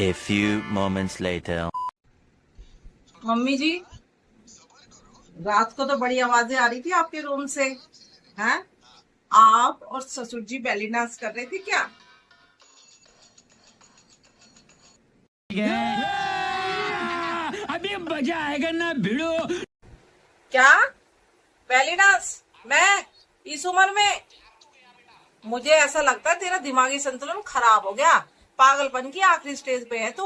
A few moments later. Mummy ji, रात को तो बड़ी आवाजें आ रही थी आपके रूम से। हैं? आप और ससुर जी बेली डांस कर रहे थे क्या? अभी मजा आएगा ना भिड़ो। क्या बेली डांस? मैं इस उम्र में? मुझे ऐसा लगता है तेरा दिमागी संतुलन खराब हो गया। पागलपन की आखिरी स्टेज पे है तू।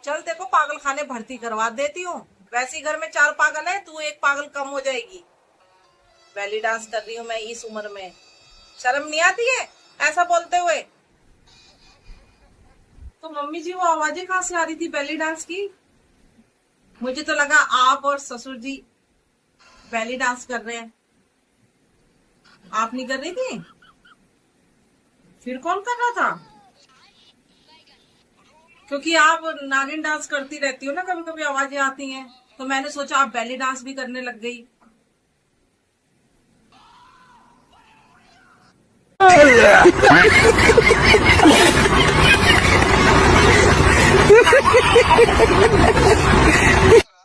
चल तेरे को पागल खाने भर्ती करवा देती हूँ। वैसे ही घर में 4 पागल है, तू एक पागल कम हो जाएगी। बेली डांस कर रही हूँ मैं इस उम्र में, शर्म नहीं आती है ऐसा बोलते हुए? तो मम्मी जी, वो आवाजें कहाँ से आ रही थी बेली डांस की? मुझे तो लगा आप और ससुर जी बेली डांस कर रहे हैं। आप नहीं कर रही थी? फिर कौन कर रहा था? क्योंकि आप नागिन डांस करती रहती हो ना, कभी कभी आवाजें आती हैं, तो मैंने सोचा आप बेली डांस भी करने लग गई।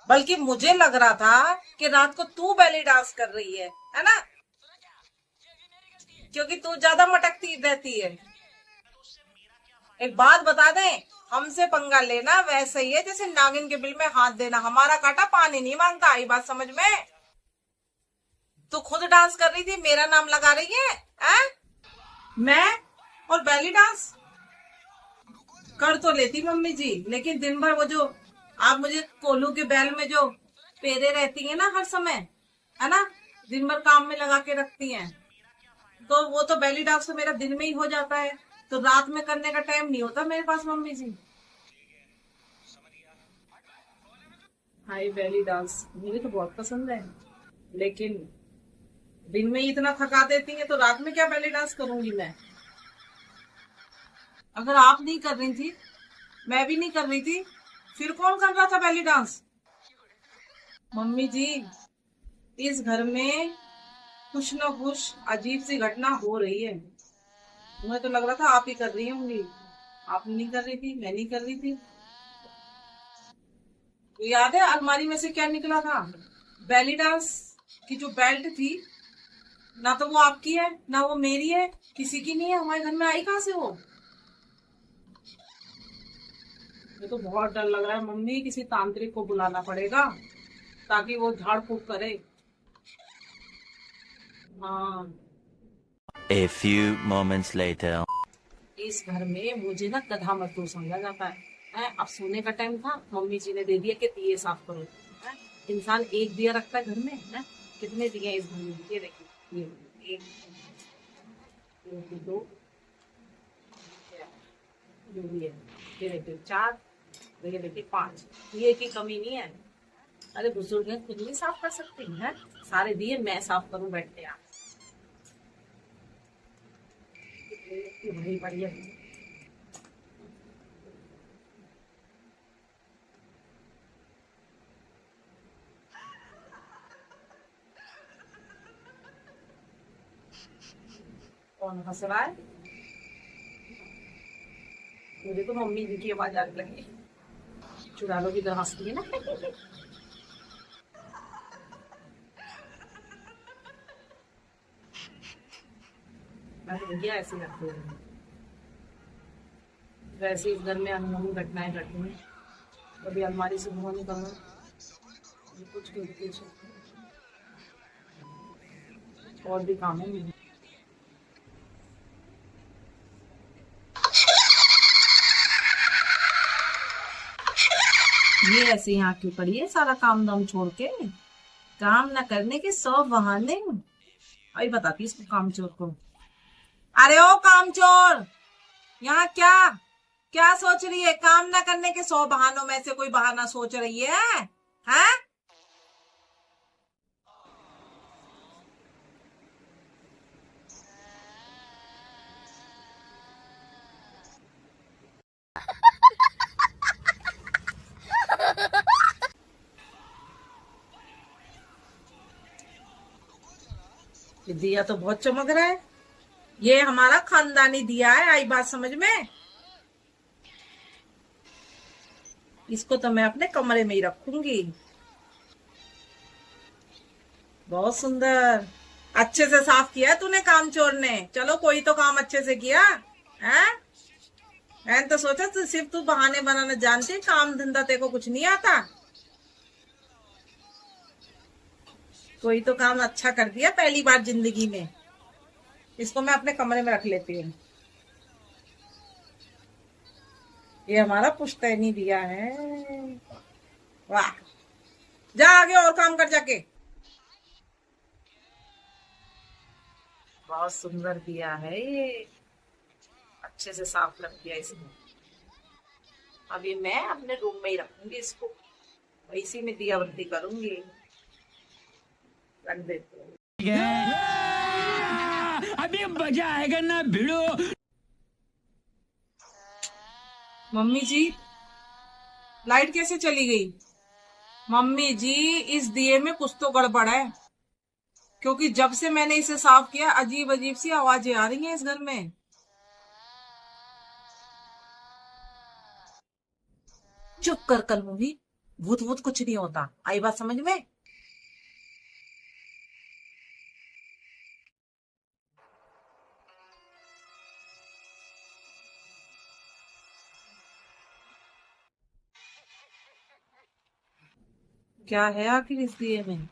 बल्कि मुझे लग रहा था कि रात को तू बेली डांस कर रही है ना? क्योंकि तू ज्यादा मटकती रहती है। एक बात बता दें, हमसे पंगा लेना वैसे ही है जैसे नागिन के बिल में हाथ देना। हमारा काटा पानी नहीं मांगता, आई बात समझ में? तू खुद डांस कर रही थी, मेरा नाम लगा रही है? मैं और बेली डांस कर तो लेती मम्मी जी, लेकिन दिन भर वो जो आप मुझे कोल्हू के बैल में जो पेरे रहती है ना हर समय, है ना, दिन भर काम में लगा के रखती हैं, तो वो तो बेली डांस तो मेरा दिन में ही हो जाता है, तो रात में करने का टाइम नहीं होता मेरे पास मम्मी जी। हाय बेली डांस मुझे तो बहुत पसंद है, लेकिन दिन में ही इतना थका देती है तो रात में क्या बेली डांस करूंगी मैं? अगर आप नहीं कर रही थी, मैं भी नहीं कर रही थी, फिर कौन कर रहा था बेली डांस? मम्मी जी, इस घर में कुछ ना कुछ अजीब सी घटना हो रही है। मुझे तो लग रहा था आप ही कर रही होंगी। आप नहीं कर रही थी, मैं नहीं कर रही थी। तो याद है अलमारी में से क्या निकला था? बेली डांस की जो बेल्ट थी, ना तो वो आपकी है ना वो मेरी है, किसी की नहीं है। हमारे घर में आई कहाँ से वो? मुझे तो बहुत डर लग रहा है मम्मी, किसी तांत्रिक को बुलाना पड़ेगा ताकि वो झाड़ फूक करे। हाँ, A few moments later. इस घर में मुझे ना गधा मजदूर समझा जाता है? अब सोने का टाइम था, मम्मी जी ने दे दिया कि दिए साफ करो। है? इंसान एक दिया रखता है घर में, है? कितने दिए हैं इस घर में? ये देखिए, ये एक, ये दो, जो भी है, ये देखिए 4, ये देखिए 5, ये की कमी नहीं है। अरे बुजुर्ग हैं, खुद नहीं साफ कर सकती हैं? सारे दिए मैं साफ करूं बैठ के? आप वही बढ़िया। कौन हंस रहा है? मुझे तो मम्मी जी की आवाज आने लगी। चुरा लो की तरह हंसती है ना। मैं तो भैया ऐसे लगती हूँ। वैसे इस घर में अनहोनी घटनाएं घटी हैं, कभी अलमारी से धुआं निकलना, कुछ और भी काम है मुझे। ये ऐसे यहाँ क्यों पड़ी है सारा काम दाम छोड़ के? काम ना करने के 100 बहाने। अभी बताती इसको कामचोर को। अरे ओ कामचोर, यहाँ क्या क्या सोच रही है? काम ना करने के 100 बहानों में से कोई बहाना सोच रही है? हैं? ये दिया तो बहुत चमक रहा है, ये हमारा खानदानी दिया है, आई बात समझ में? इसको तो मैं अपने कमरे में ही रखूंगी। बहुत सुंदर, अच्छे से साफ किया है तूने कामचोर ने। चलो कोई तो काम अच्छे से किया है। मैंने तो सोचा तू सिर्फ तू बहाने बनाना जानती, काम धंधा तेरे को कुछ नहीं आता। कोई तो काम अच्छा कर दिया पहली बार जिंदगी में। इसको मैं अपने कमरे में रख लेती हूँ। ये हमारा पुश्तैनी दिया है। वाह, जा आगे और काम कर जाके। बहुत सुंदर दिया है ये, अच्छे से साफ कर दिया इसने। अभी मैं अपने रूम में ही रखूंगी इसको, इसी में दिया बत्ती करूंगी। रख देती हूँ। अभी मजा आएगा ना भिड़ो। मम्मी जी, लाइट कैसे चली गई? मम्मी जी, इस दिए में कुछ तो गड़बड़ है, क्योंकि जब से मैंने इसे साफ किया अजीब अजीब सी आवाजें आ रही हैं इस घर में। चुप कर कल मूवी, भूत भूत कुछ नहीं होता। आई बात समझ में? क्या है आखिर इस दिए में?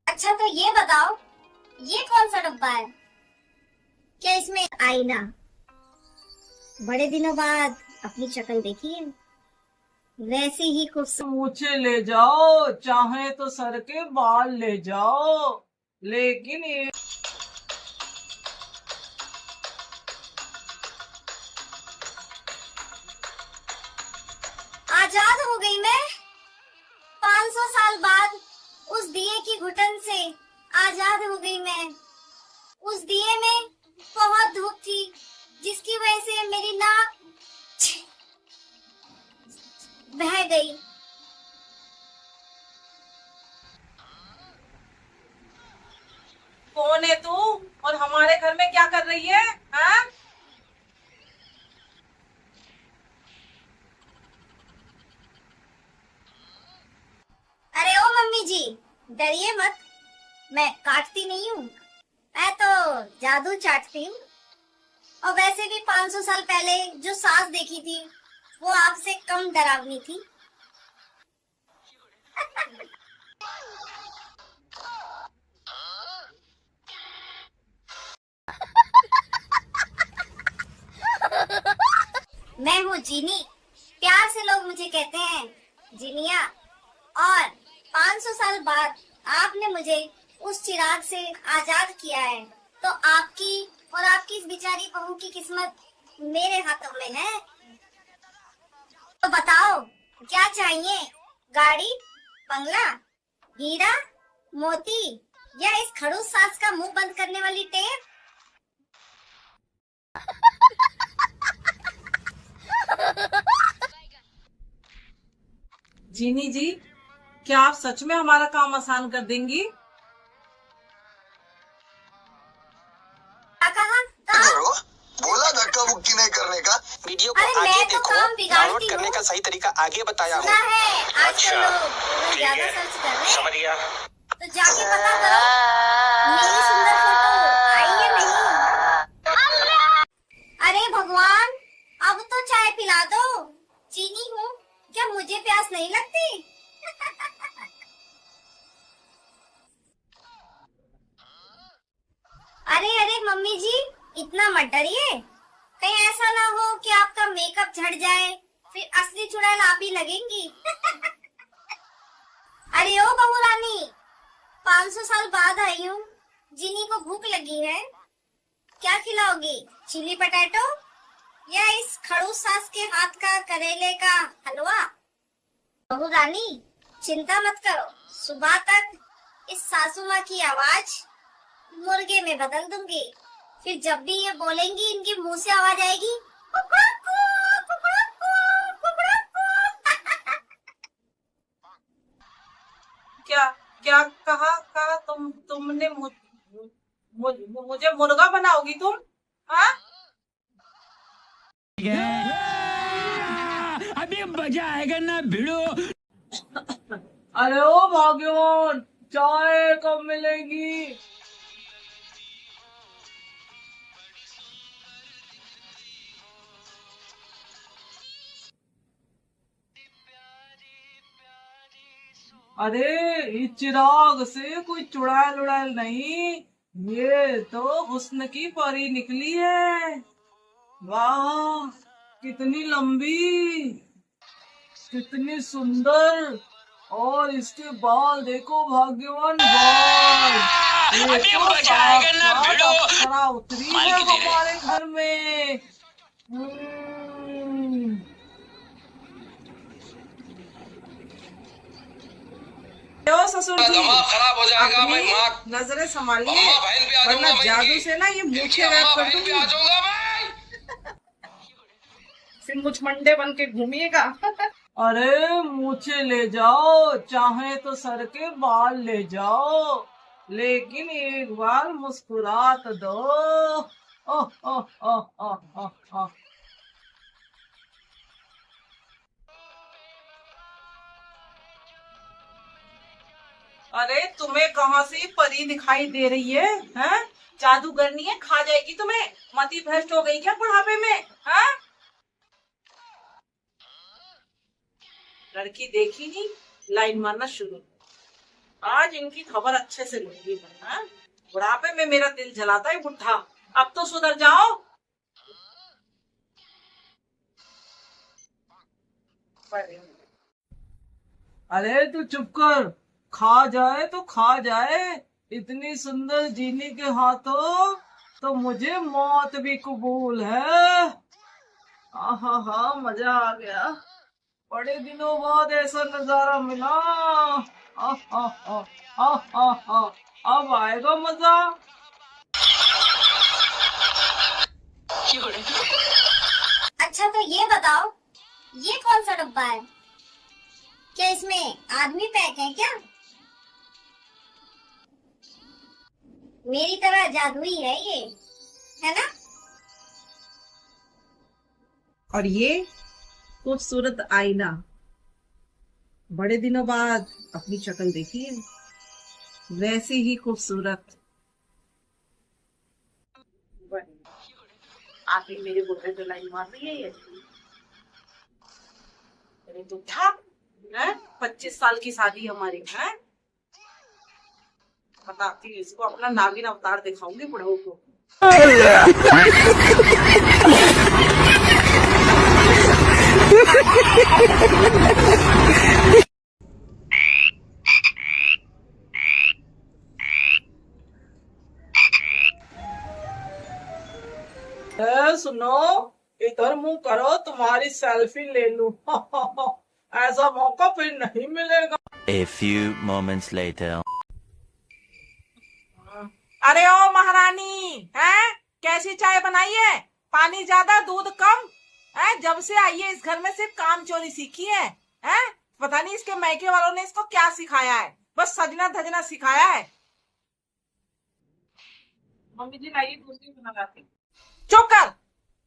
अच्छा तो ये बताओ, ये कौन सा डब्बा है? क्या इसमें आईना? बड़े दिनों बाद अपनी शक्ल देखी है, वैसे ही खूबसूरत। मूछे ले जाओ, चाहे तो सर के बाल ले जाओ, लेकिन ये आजाद हो गई मैं 500 साल बाद। उस दिए की घुटन से आजाद हो गई मैं। उस दिए में बहुत धूप थी, जिसकी वजह से मेरी नाक बह गई। कौन है तू और हमारे घर में क्या कर रही है? हाँ? अरे ओ मम्मी जी, डरिए मत, मैं काटती नहीं हूँ, मैं तो जादू चाटती हूँ। और वैसे भी 500 साल पहले जो सास देखी थी वो आपसे कम डरावनी थी। मैं हूँ जीनी, प्यार से लोग मुझे कहते हैं जीनिया। और 500 साल बाद आपने मुझे उस चिराग से आजाद किया है, तो आपकी और आपकी इस बेचारी बहू की किस्मत मेरे हाथों में है। तो बताओ क्या चाहिए? गाड़ी, बंगला, हीरा, मोती, या इस खड़ूस सास का मुंह बंद करने वाली टेप? जीनी जी, क्या आप सच में हमारा काम आसान कर देंगी? कहा? बोला धक्का मुक्की नहीं करने का। वीडियो को अरे आगे मैं तो देखो, काम बिगाड़ती डाउनलोड करने हूँ। का सही तरीका आगे बताया हूँ। सुना है आजकल अच्छा, लोग बहुत ठीक ज्यादा है, सर्च कर रहे हैं, समझ गया। तो जाके पता करो मेरी सुंदर फोटो आई है नहीं। अरे भगवान, अब तो चाय पिला दो। चीनी हूँ, क्या मुझे प्यास नहीं लगती? अरे अरे मम्मी जी, इतना करिए, कहीं ऐसा ना हो कि आपका मेकअप झड़ जाए, फिर असली चुड़ैल आप ही लगेंगी। अरे ओ बहू रानी, 500 साल बाद आई हूँ, जिनी को भूख लगी है, क्या खिलाओगी? चिली पटेटो या इस खड़ूस सास के हाथ का करेले का हलवा? बहू रानी चिंता मत करो, सुबह तक इस सासू माँ की आवाज मुर्गे में बदल दूंगी। फिर जब भी ये बोलेंगी, इनके मुंह से आवाज आएगी, कुकड़ाकू, कुकड़ाकू, कुकड़ाकू। क्या क्या कहा तुमने मुझे मुर्गा बनाओगी तुम? हाँ? अभी मजा आएगा ना भिड़ो। अरे ओ भाग्यवान, चाय कब मिलेगी? अरे इस चिराग से कोई चुड़ैल उड़ैल नहीं, ये तो हुस्न की परी निकली है। वाह, कितनी लंबी, कितनी सुंदर, और इसके बाल देखो भाग्यवान, बाल। ये तो साक्षात अप्सरा उतरी है हमारे घर में। ससुर जी, खराब हो जाएगा भाई, अपनी नजरें संभालिए, वरना जादू से ना ये मूछें गायब कर दूंगी। फिर मुझ मंडे बन के घूमिएगा। अरे मूछे ले जाओ, चाहे तो सर के बाल ले जाओ, लेकिन एक बार मुस्कुरा तो दो। ओह ओह ओह ओह ओह ओह। अरे तुम्हें कहाँ से परी दिखाई दे रही है? हैं? जादूगरनी है, खा जाएगी तुम्हें। मती भ्रष्ट हो गई क्या बुढ़ापे में? हैं? लड़की देखी नहीं, लाइन मारना शुरू। आज इनकी खबर अच्छे से लूंगी मैं। बुढ़ापे में मेरा दिल जलाता है बुढ़ा, अब तो सुधर जाओ। अरे तू चुप कर, खा जाए तो खा जाए, इतनी सुंदर जीनी के हाथों तो मुझे मौत भी कबूल है। आहा, मजा आ गया, बड़े दिनों बाद ऐसा नजारा मिला। अब आएगा मजा। अच्छा तो ये बताओ, ये कौन सा डब्बा है? क्या इसमें आदमी पैक है क्या? मेरी तरह जादुई है ये, है ना? और ये खूबसूरत आईना, बड़े दिनों बाद अपनी शक्ल देखी है, वैसी ही खूबसूरत। आप ही मेरे बुढ़े पे लाइन मार रही है ये। अरे तो था 25 साल की शादी हमारी है। बताती हूँ इसको, अपना नागिन अवतार दिखाऊंगी बुढ़ऊ को। सुनो, इधर मुंह करो, तुम्हारी सेल्फी ले लूं। ऐसा मौका फिर नहीं मिलेगा। A few moments later. अरे ओ महारानी, हैं? कैसी चाय बनाई है? पानी ज्यादा दूध कम है? जब से आई है इस घर में सिर्फ काम चोरी सीखी है, हैं? पता नहीं इसके मैके वालों ने इसको क्या सिखाया है, बस सजना धजना सिखाया है। मम्मी जी लाइए दूसरी बना लाती। चुप कर,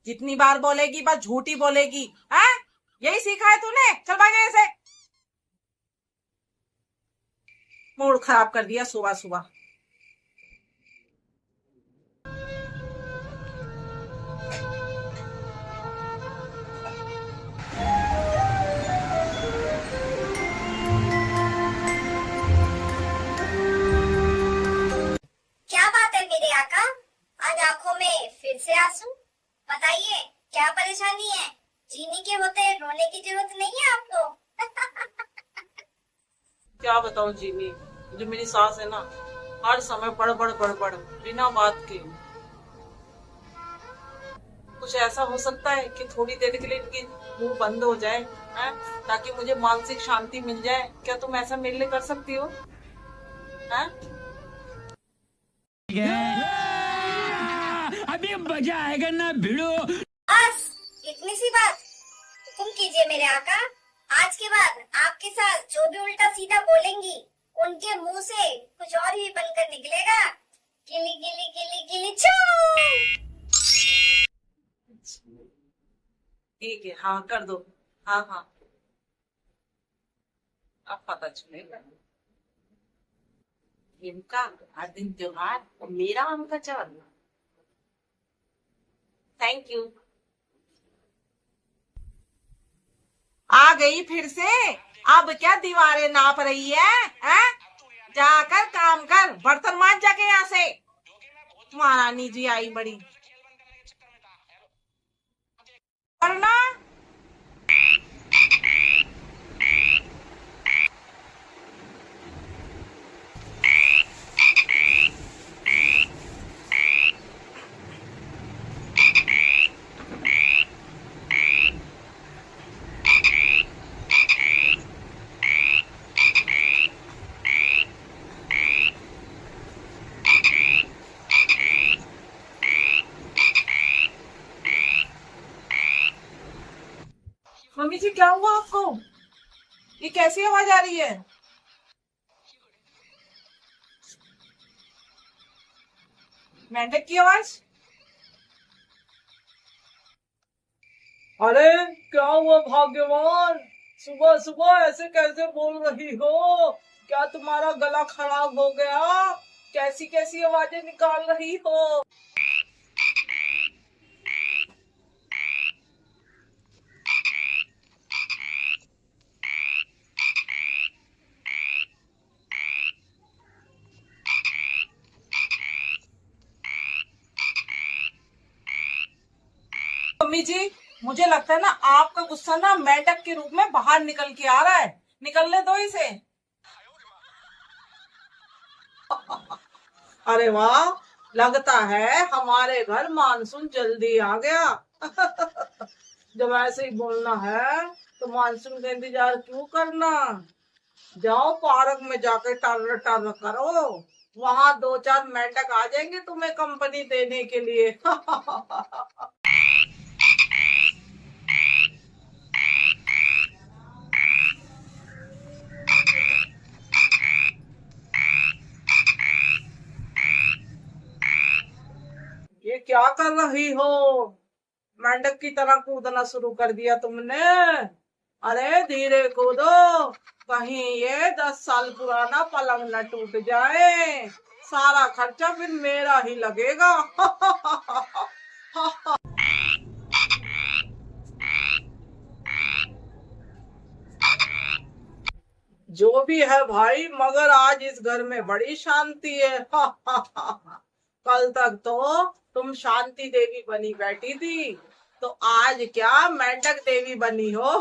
जितनी बार बोलेगी बस झूठी बोलेगी। हैं? यही सीखा है तूने? चल भाग ऐसे। मूड खराब कर दिया सुबह सुबह। क्या बात है मेरे आका, आज आंखों में फिर से आंसू? बताइए क्या परेशानी है? जीने के होते रोने की जरूरत नहीं है आपको। क्या बताऊं जीनी, जो मेरी सास है ना, हर समय बड़ बिना बात के। कुछ ऐसा हो सकता है कि थोड़ी देर के लिए इनकी मुंह बंद हो जाए, हैं? ताकि मुझे मानसिक शांति मिल जाए। क्या तुम ऐसा मेरे लिए कर सकती हो? हैं? अभी मजा आएगा ना भिड़ो। बस इतनी सी बात तुम कीजिए मेरे आका। आज के बाद आपके साथ जो भी उल्टा सीधा बोलेंगी उनके मुंह से कुछ और ही बनकर निकलेगा। गिली गिली गिली गिली छू। ठीक है, हाँ कर दो। हाँ हाँ, अब पता चलेगा। इनका हर दिन त्योहार और मेरा आम का चावल। Thank you. आ गई फिर से? अब क्या दीवारें नाप रही है? हैं? जाकर काम कर, बर्तन मांज जाके यहाँ से। महारानी जी आई बड़ी वरना। मम्मी जी क्या हुआ आपको? ये कैसी आवाज आ रही है? मेंढक की आवाज? अरे क्या हुआ भाग्यवान, सुबह सुबह ऐसे कैसे बोल रही हो? क्या तुम्हारा गला खराब हो गया? कैसी कैसी आवाजें निकाल रही हो? मम्मी जी, मुझे लगता है ना आपका गुस्सा ना मेंढक के रूप में बाहर निकल के आ रहा है। निकलने दो इसे। अरे वाह, लगता है हमारे घर मानसून जल्दी आ गया। जब ऐसे ही बोलना है तो मानसून का इंतजार क्यों करना? जाओ पार्क में जाकर टर्र टर्र करो, वहां 2-4 मेंढक आ जाएंगे तुम्हें कंपनी देने के लिए। ये क्या कर रही हो? मेंढक की तरह कूदना शुरू कर दिया तुमने। अरे धीरे कूदो, कहीं ये 10 साल पुराना पलंग न टूट जाए। सारा खर्चा फिर मेरा ही लगेगा। जो भी है भाई, मगर आज इस घर में बड़ी शांति है। कल तक तो तुम शांति देवी बनी बैठी थी, तो आज क्या मेंढक देवी बनी हो?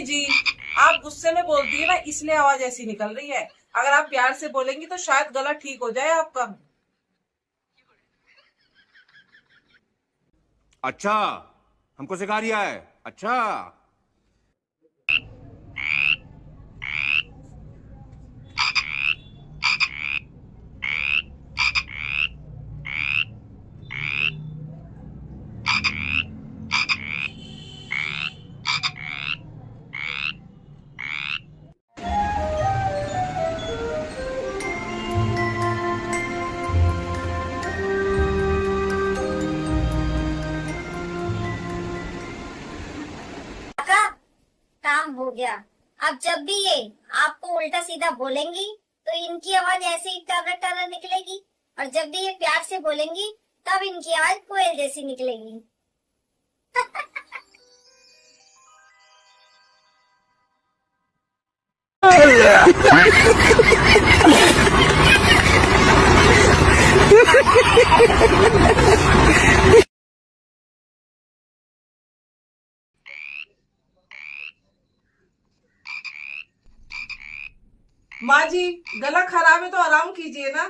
जी, आप गुस्से में बोलती है ना, इसलिए आवाज ऐसी निकल रही है। अगर आप प्यार से बोलेंगी तो शायद गला ठीक हो जाए आपका। अच्छा, हमको सिखा रिया है। अच्छा, आका काम हो गया। अब जब भी ये आपको उल्टा सीधा बोलेंगी तो इनकी आवाज ऐसे ही टर्र टर्र निकलेगी, और जब भी ये प्यार से बोलेंगी तब इनकी आवाज कोयल जैसी निकलेगी। माँ जी, गला खराब है तो आराम कीजिए ना।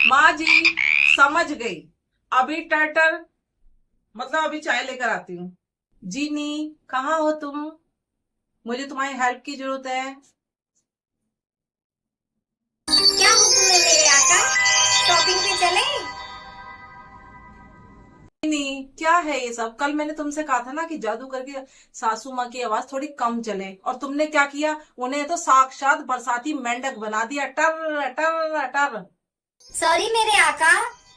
माँ जी, समझ गई। अभी टर्टल मतलब अभी चाय लेकर आती हूँ। जीनी, कहाँ हो तुम? मुझे तुम्हारी हेल्प की जरूरत है। क्या हुक्म है मेरे आका? शॉपिंग पे चलें? नहीं, क्या है ये सब? कल मैंने तुमसे कहा था ना कि जादू करके सासू माँ की आवाज थोड़ी कम चले, और तुमने क्या किया? उन्हें तो साक्षात बरसाती मेंढक बना दिया। टर टर टर। सॉरी मेरे आका,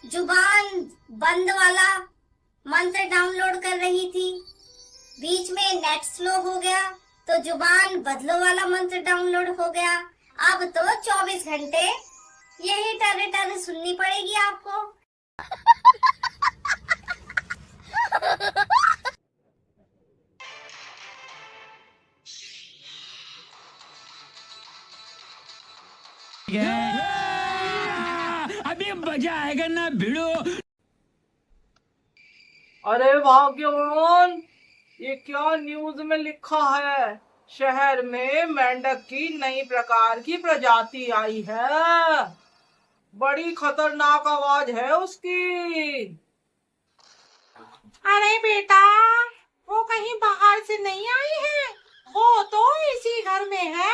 जुबान बंद वाला मंत्र डाउनलोड कर रही थी, बीच में नेट स्लो हो गया तो जुबान बदलो वाला मंत्र डाउनलोड हो गया। अब तो 24 घंटे यही टर टर सुननी पड़ेगी आपको। अभी मजा आएगा ना भिड़ो। अरे भाग्यवान, ये क्या न्यूज में लिखा है? शहर में मेंढक की नई प्रकार की प्रजाति आई है। बड़ी खतरनाक आवाज है उसकी। अरे बेटा, वो कहीं बाहर से नहीं आई है, वो तो इसी घर में है।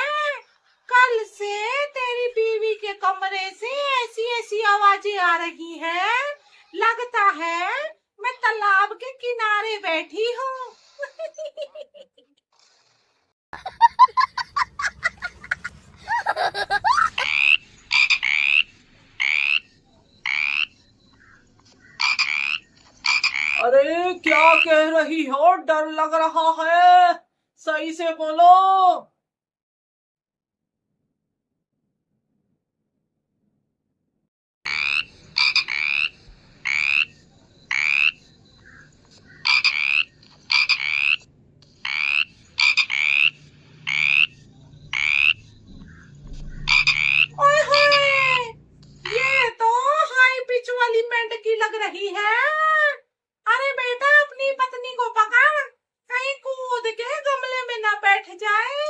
कल से तेरी बीवी के कमरे से ऐसी ऐसी आवाजें आ रही हैं, लगता है मैं तालाब के किनारे बैठी हूँ। अरे क्या कह रही हो? डर लग रहा है, सही से बोलो। ओए होए, ये तो हाई पिच वाली मेंढकी लग रही है। अरे बेटा, अपनी पत्नी को पकड़, कहीं कूद के गमले में ना बैठ जाए।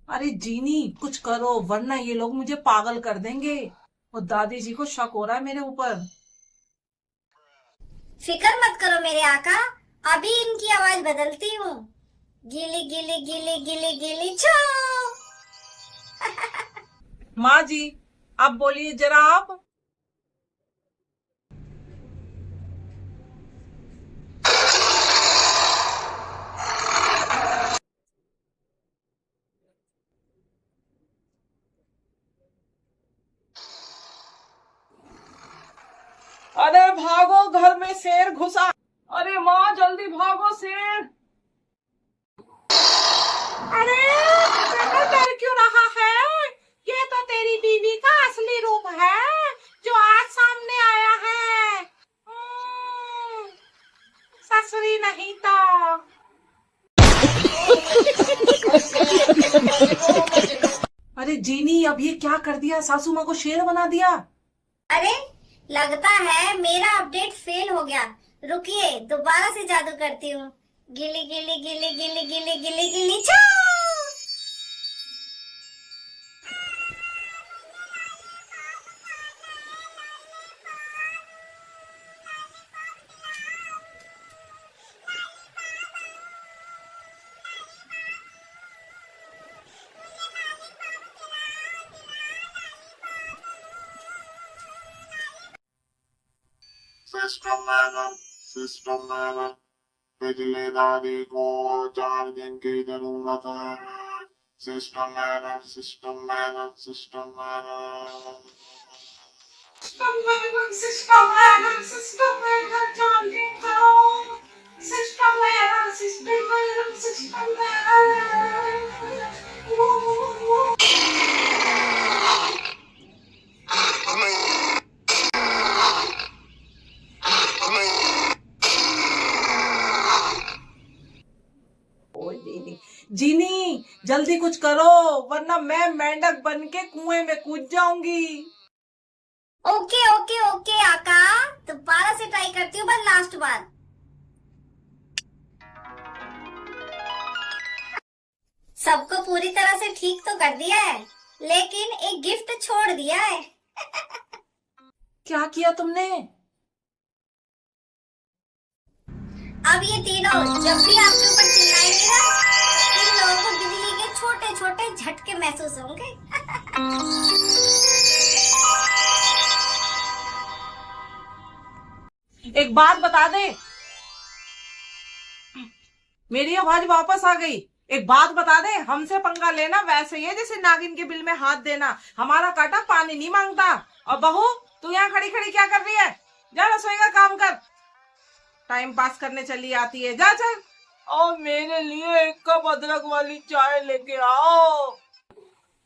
अरे जीनी, कुछ करो वरना ये लोग मुझे पागल कर देंगे। और दादी जी को शक हो रहा है मेरे ऊपर। फिक्र मत करो मेरे आका, अभी इनकी आवाज बदलती हूँ। गिली गिली गिली गिली गिली छो। माँ जी, अब बोलिए जरा आप। अरे भागो, घर में शेर घुसा। अरे माँ, जल्दी भागो, शेर। अरे बेटा, डर क्यों रहा है? ये तो तेरी बीवी का असली रूप है जो आज सामने आया है। ससुरी नहीं तो। अरे जीनी, अब ये क्या कर दिया? सासू माँ को शेर बना दिया। अरे लगता है मेरा अपडेट फेल हो गया, रुकिए दोबारा से जादू करती हूँ। गिली गिली गिली गिली गिली गिली गिली छो। सिस्टम मैनर बिजली दादी को 4 दिन की जरूरत है। System manner system manner system manner जल्दी कुछ करो वरना मैं मेंढक बन के कुएं में कूद जाऊंगी। ओके ओके ओके आका, दोबारा से ट्राई करती हूँ, बस लास्ट बार। सबको पूरी तरह से ठीक तो कर दिया है, लेकिन एक गिफ्ट छोड़ दिया है। क्या किया तुमने? अब ये तीनों जब भी आपके ऊपर चिल्लाएंगे ना, इन लोगों को बिजली के छोटे छोटे झटके महसूस होंगे। एक बात बता दे, मेरी आवाज वापस आ गई। एक बात बता दे, हमसे पंगा लेना वैसे ही है जैसे नागिन के बिल में हाथ देना। हमारा काटा पानी नहीं मांगता। और बहू, तू यहाँ खड़ी खड़ी क्या कर रही है? जा रसोई का काम कर, टाइम पास करने चली आती है। जा चल, और मेरे लिए एक कप अदरक वाली चाय लेके आओ।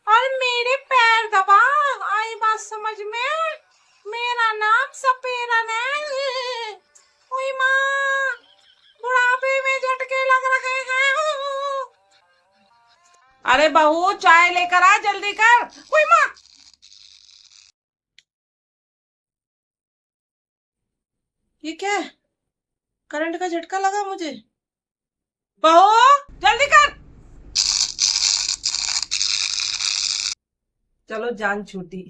और मेरे पैर दबा, आई बात समझ में? मेरा नाम सपेरा है। ओए माँ, बुढ़ापे में झटके लग रहे हैं। अरे बहू, चाय लेकर आ, जल्दी कर। ओए माँ, ये क्या है? करंट का झटका लगा मुझे। बहू, जल्दी कर। चलो, जान छूटी।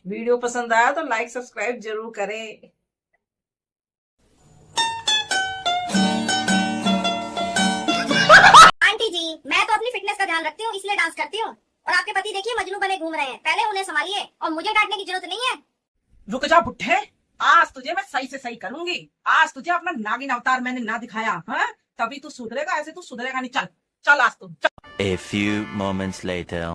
वीडियो पसंद आया तो लाइक सब्सक्राइब जरूर करें। आंटी जी, मैं तो अपनी फिटनेस का ध्यान रखती हूँ, इसलिए डांस करती हूँ। और आपके पति देखिए मजनू बने घूम रहे हैं, पहले उन्हें संभालिए और मुझे डांटने की जरूरत नहीं है। रुक जा बुढ़े, आज तुझे मैं सही से सही करूंगी। आज तुझे अपना नागिन अवतार मैंने ना दिखाया, हाँ? तभी तू सुधरेगा, ऐसे तू सुधरेगा नहीं। चल चल, आज तू चल। A few moments later.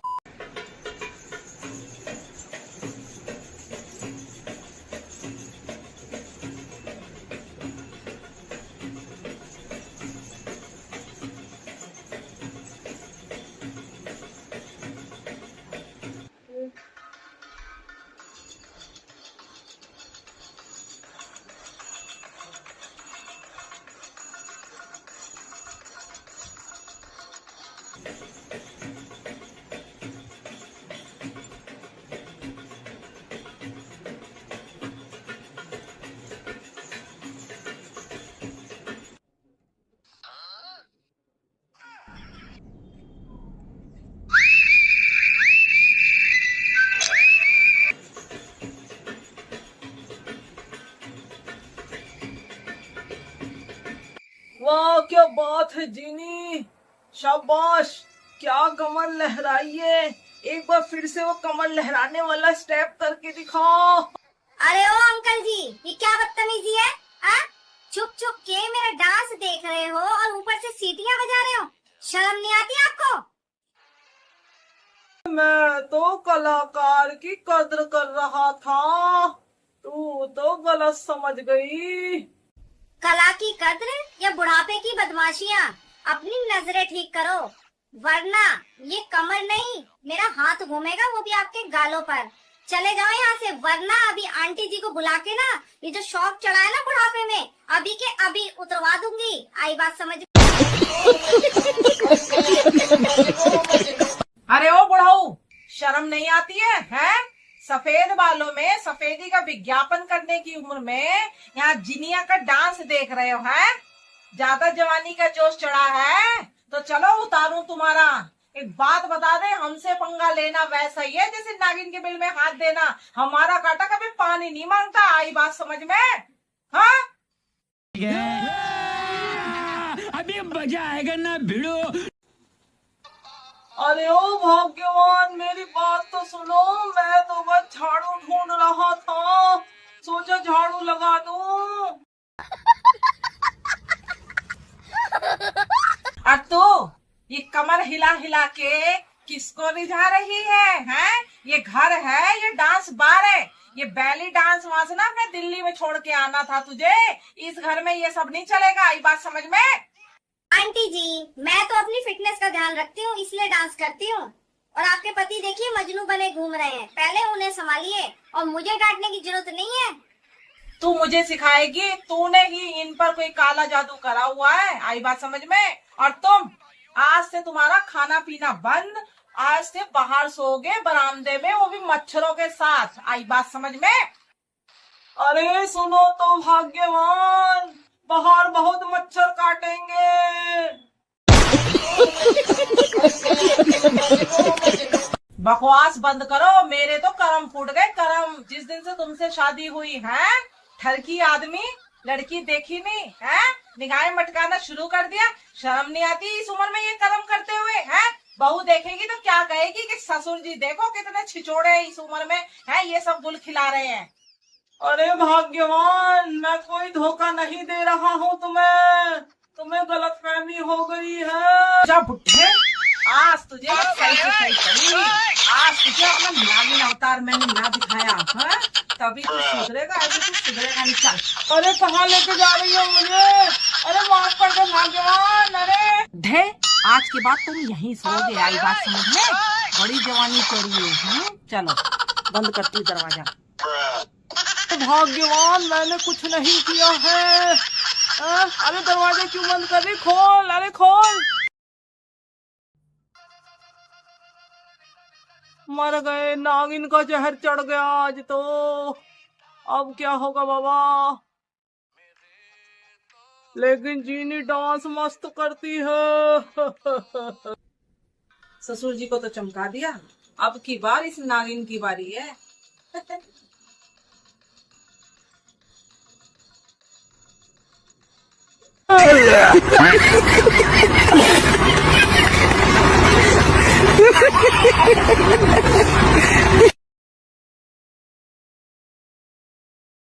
वाह, क्या बात है जीनी, शाबाश, क्या कमर लहराई है। एक बार फिर से वो कमर लहराने वाला स्टेप करके दिखाओ। अरे ओ अंकल जी, ये क्या बदतमीजी है? छुप छुप के मेरा डांस देख रहे हो और ऊपर से सीटियां बजा रहे हो, शर्म नहीं आती आपको? मैं तो कलाकार की कद्र कर रहा था, तू तो गलत समझ गई। कला की कद्र या बुढ़ापे की बदमाशियां? अपनी नजरें ठीक करो, वरना ये कमर नहीं, मेरा हाथ घूमेगा, वो भी आपके गालों पर। चले जाओ यहाँ से, वरना अभी आंटी जी को बुला के ना ये जो शौक चढ़ा है ना बुढ़ापे में, अभी के अभी उतरवा दूंगी। आई बात समझ? अरे ओ बुढ़ाऊ, शर्म नहीं आती है, हैं? सफेद बालों में सफेदी का विज्ञापन करने की उम्र में यहाँ जिनिया का डांस देख रहे हो, हैं? ज्यादा जवानी का जोश चढ़ा है तो चलो उतारूं तुम्हारा। एक बात बता दे, हमसे पंगा लेना वैसा ही है जैसे नागिन के बिल में हाथ देना। हमारा काटा कभी पानी नहीं मांगता। आई बात समझ में? हाँ, अभी मजा आएगा ना भिड़ो। अरे ओ भाग्यवान, मेरी बात तो सुनो। मैं तो बस झाड़ू ढूंढ रहा था, सोचा झाड़ू लगा दूं। और तो ये कमर हिला हिला के किसको रिझा रही है, हैं? ये घर है, ये डांस बार है। ये बैली डांस वहां से ना अपने दिल्ली में छोड़ के आना था तुझे। इस घर में ये सब नहीं चलेगा। ये बात समझ में? आंटी जी, मैं तो अपनी फिटनेस का ध्यान रखती हूँ, इसलिए डांस करती हूँ। और आपके पति देखिए मजनू बने घूम रहे हैं, पहले उन्हें संभालिए और मुझे डांटने की जरूरत नहीं है। तू मुझे सिखाएगी? तूने ही इन पर कोई काला जादू करा हुआ है। आई बात समझ में? और आज से तुम्हारा खाना पीना बंद। आज से बाहर सोओगे बरामदे में, वो भी मच्छरों के साथ। आई बात समझ में? अरे सुनो तो भाग्यवान, बाहर बहुत मच्छर काटेंगे। बकवास बंद करो, मेरे तो करम फूट गए करम। जिस दिन से तुमसे शादी हुई है, ठरकी आदमी, लड़की देखी नहीं है, निगाहें मटकाना शुरू कर दिया। शर्म नहीं आती इस उम्र में ये कर्म करते हुए? है बहू देखेगी तो क्या कहेगी कि ससुर जी देखो कितने छिचोड़े हैं इस उम्र में, है ये सब गुल खिला रहे हैं। अरे भाग्यवान, मैं कोई धोखा नहीं दे रहा हूँ तुम्हें गलतफहमी हो गई है। जा बुढ़े, आज तुझे सही से सही करी। आज तुझे अपना नागिन अवतार मैंने ना दिखाया है, तभी तू सुधरेगा, ऐसे तू सुधरेगा नहीं। चल। अरे कहाँ लेके जा रही हो मुझे? अरे माफ कर दो भाग्यवान। अरे ढे, आज के बाद तुम यहीं सोओगे। आई बात समझ में? बड़ी जवानी चढ़ी है। चलो बंद करती दरवाजा। भाग्यवान, मैंने कुछ नहीं किया है। अरे दरवाजा क्यों बंद कर रही? खोल, अरे खोल। मर गए, नागिन का जहर चढ़ गया आज तो। अब क्या होगा बाबा? लेकिन जीनी डांस मस्त करती है। ससुर जी को तो चमका दिया, अब की बार इस नागिन की बारी है।